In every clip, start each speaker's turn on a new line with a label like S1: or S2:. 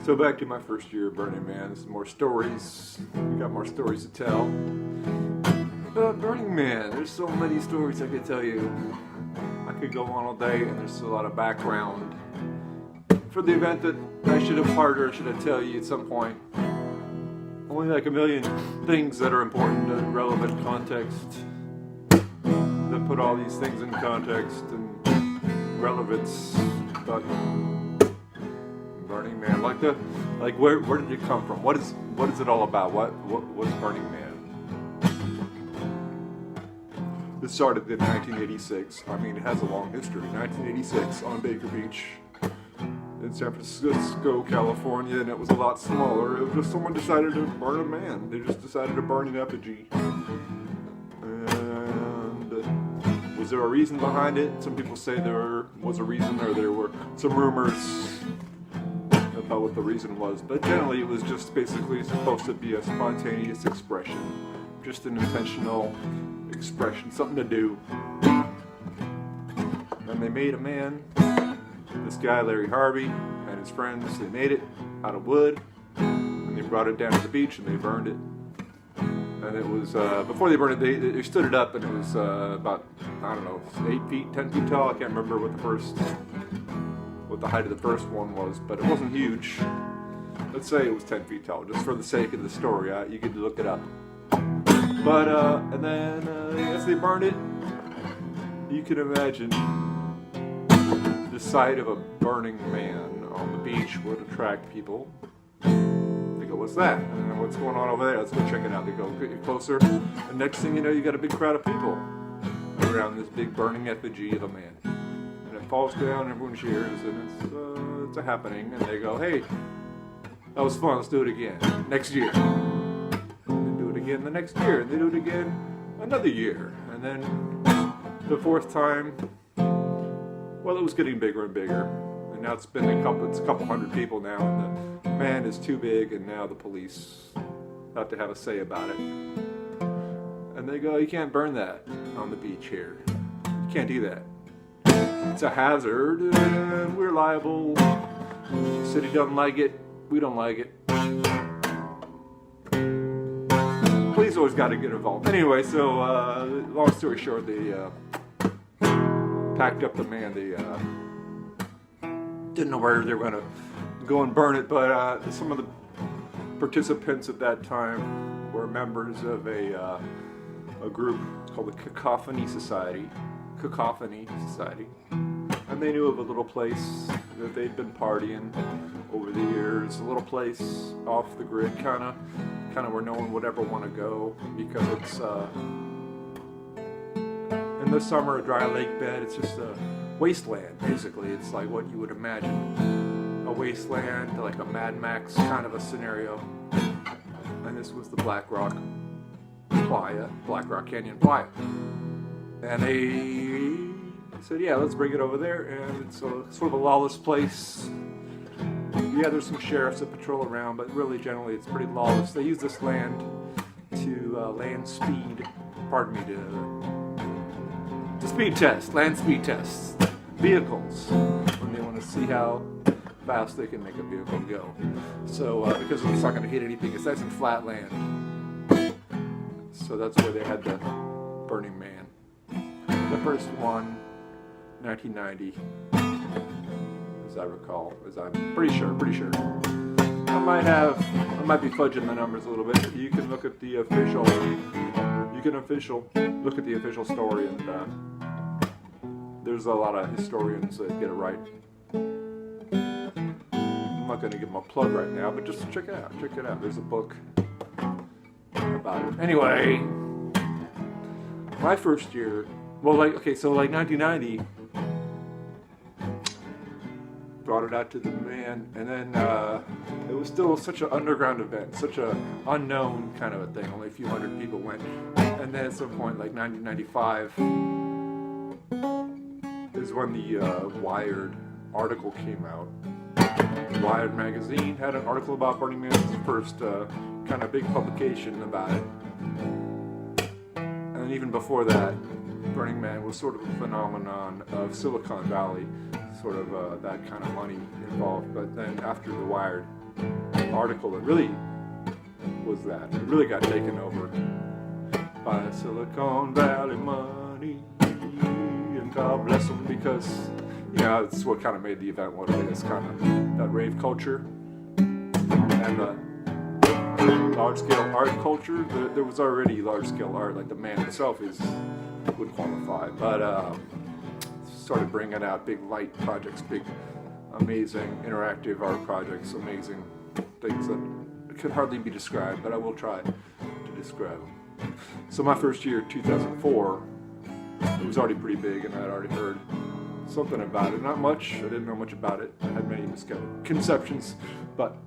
S1: So back to my first year of Burning Man. There's more stories. We got more stories to tell. Burning Man, there's so many stories I could tell you. I could go on all day, and there's a lot of background. For the event that I should have tell you at some point. Only like a million things that are important and relevant context. That put all these things in context and relevance. But Burning Man, where did it come from? What is it all about? What's Burning Man? It started in 1986. I mean, it has a long history. 1986 on Baker Beach in San Francisco, California, and it was a lot smaller. It was just someone decided to burn a man. They just decided to burn an effigy. And was there a reason behind it? Some people say there was a reason, or there were some rumors about what the reason was, but generally it was just basically supposed to be a spontaneous expression, just an intentional expression, something to do. And they made a man, this guy Larry Harvey and his friends, they made it out of wood, and they brought it down to the beach and they burned it. And it was, before they burned it, they stood it up, and it was about, I don't know, 8 feet, 10 feet tall. I can't remember what the height of the first one was, but it wasn't huge. Let's say it was 10 feet tall, just for the sake of the story. You could look it up. But, and then, as they burned it, you can imagine the sight of a burning man on the beach would attract people. They go, what's that? And what's going on over there? Let's go check it out. They go, get closer. And next thing you know, you got a big crowd of people around this big burning effigy of a man. And it falls down, everyone cheers, and it's a happening. And they go, hey, that was fun, let's do it again. Next year. And they do it again the next year. And they do it again another year. And then the fourth time, well, it was getting bigger and bigger. And now it's a couple hundred people now, and the man is too big, and now the police have to have a say about it. And they go, you can't burn that on the beach here. You can't do that. It's a hazard, and we're liable. The city doesn't like it. We don't like it. Police always got to get involved. Anyway, so long story short, they packed up the man. They didn't know where they were going to go and burn it, but some of the participants at that time were members of a group called the Cacophony Society. And they knew of a little place that they'd been partying over the years, a little place off the grid, kind of where no one would ever want to go, because it's in the summer, a dry lake bed. It's just a wasteland, basically. It's like what you would imagine, a wasteland, like a Mad Max kind of a scenario. And this was the Black Rock Canyon Playa. And they said, yeah, let's bring it over there. And it's sort of a lawless place. Yeah, there's some sheriffs that patrol around, but really, generally, it's pretty lawless. They use this land to land speed tests vehicles when they want to see how fast they can make a vehicle go. So, because it's not going to hit anything, it's nice and flat land. So that's where they had the Burning Man. The first one, 1990, as I recall, as I'm pretty sure. I might be fudging the numbers a little bit, but you can look at the official story, and there's a lot of historians that get it right. I'm not going to give them a plug right now, but just check it out. There's a book about it. Anyway, my first year, well, like 1990, brought it out to the man, and then it was still such an underground event, such an unknown kind of a thing. Only a few hundred people went. And then at some point, like 1995, is when the Wired article came out. Wired magazine had an article about Burning Man. It was the first kind of big publication about it. And even before that, Burning Man was sort of a phenomenon of Silicon Valley. sort of that kind of money involved. But then after the Wired article, it really was that. It really got taken over by Silicon Valley money, and God bless them, because it's what kind of made the event what it is, kind of that rave culture and the large-scale art culture. There was already large-scale art, like the man itself would qualify, but started bringing out big light projects, big, amazing interactive art projects, amazing things that could hardly be described, but I will try to describe them. So my first year, 2004, it was already pretty big, and I'd already heard something about it. Not much. I didn't know much about it. I had many misconceptions, but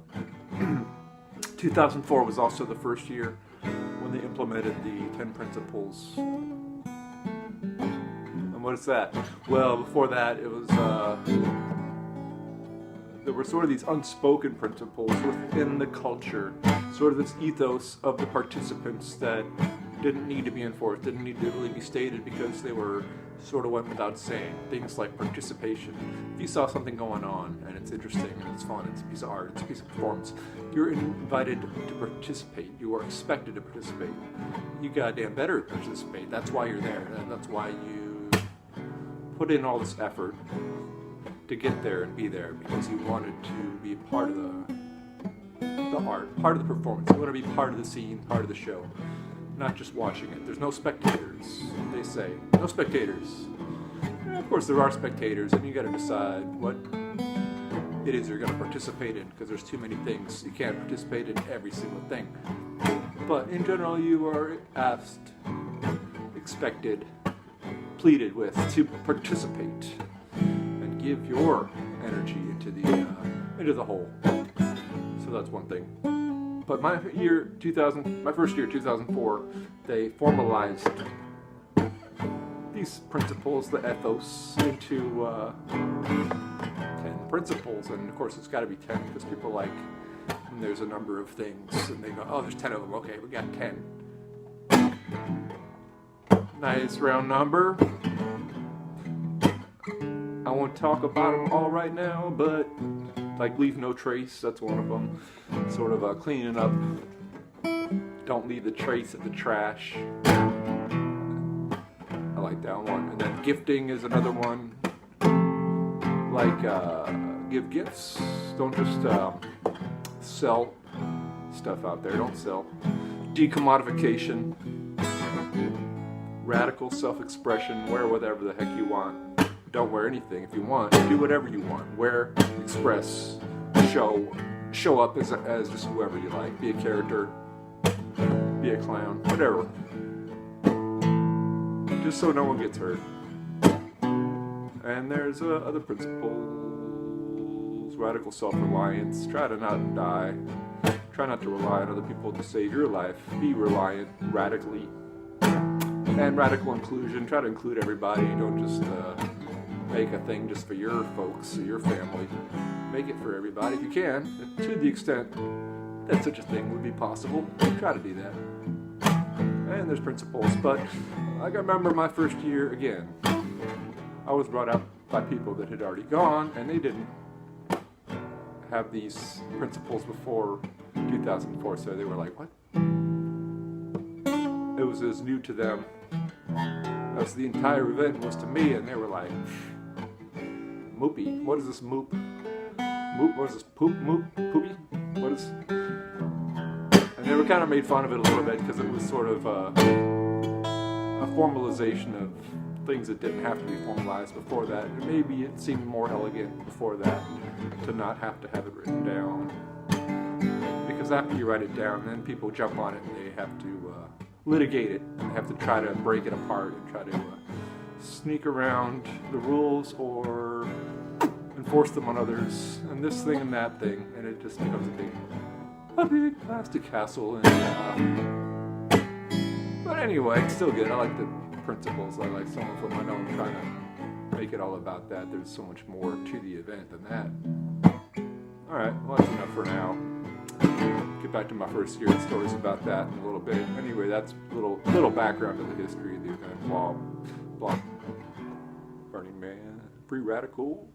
S1: 2004 was also the first year when they implemented the 10 principles. And what is that? Well, before that, it was there were sort of these unspoken principles within the culture, sort of this ethos of the participants that didn't need to be enforced, didn't need to really be stated, because they were sort of went without saying. Things like participation. If you saw something going on and it's interesting and it's fun, it's a piece of art, it's a piece of performance, you're invited to participate. You are expected to participate. You goddamn better participate. That's why you're there. And that's why you put in all this effort to get there and be there, because you wanted to be a part of the art, part of the performance. You want to be part of the scene, part of the show, not just watching it. There's no spectators, they say. No spectators. And of course there are spectators, and you got to decide what it is you're going to participate in, because there's too many things. You can't participate in every single thing. But in general, you are asked, expected, pleaded with to participate and give your energy into the whole. So that's one thing. But my first year, 2004, they formalized these principles, the ethos, into 10 principles. And of course, it's got to be 10, because people like, and there's a number of things, and they go, oh, there's 10 of them. Okay, we got 10. Nice round number. I won't talk about them all right now, but like leave no trace, that's one of them. Sort of cleaning up. Don't leave the trace at the trash. I like that one. And then gifting is another one. Like give gifts. Don't just sell stuff out there. Don't sell. Decommodification. Radical self-expression. Wear whatever the heck you want. Don't wear anything if you want. Do whatever you want. Wear, express, show up as just whoever you like. Be a character, be a clown, whatever. Just so no one gets hurt. And there's other principles. Radical self-reliance. Try to not die. Try not to rely on other people to save your life. Be reliant radically. And radical inclusion. Try to include everybody. Don't just make a thing just for your folks or your family. Make it for everybody if you can, to the extent that such a thing would be possible. Try to do that. And there's principles, but I remember my first year again. I was brought up by people that had already gone, and they didn't have these principles before 2004, so they were like, what? It was as new to them as the entire event was to me, and they were like, Moopy, what is this moop? Moop, what is this poop, moop, poopy? What is... And they were kind of made fun of it a little bit, because it was sort of a formalization of things that didn't have to be formalized before that. And maybe it seemed more elegant before that to not have to have it written down. Because after you write it down, then people jump on it and they have to litigate it, and they have to try to break it apart and try to sneak around the rules or enforce them on others, and this thing and that thing, and it just becomes a big plastic castle. And but anyway, it's still good. I like the principles. I like some of them. I know I'm trying to make it all about that. There's so much more to the event than that. All right, well, that's enough for now. Get back to my first year and stories about that in a little bit. Anyway, that's a little background to the history of the event. Blah, blah. Burning Man, Free Radical.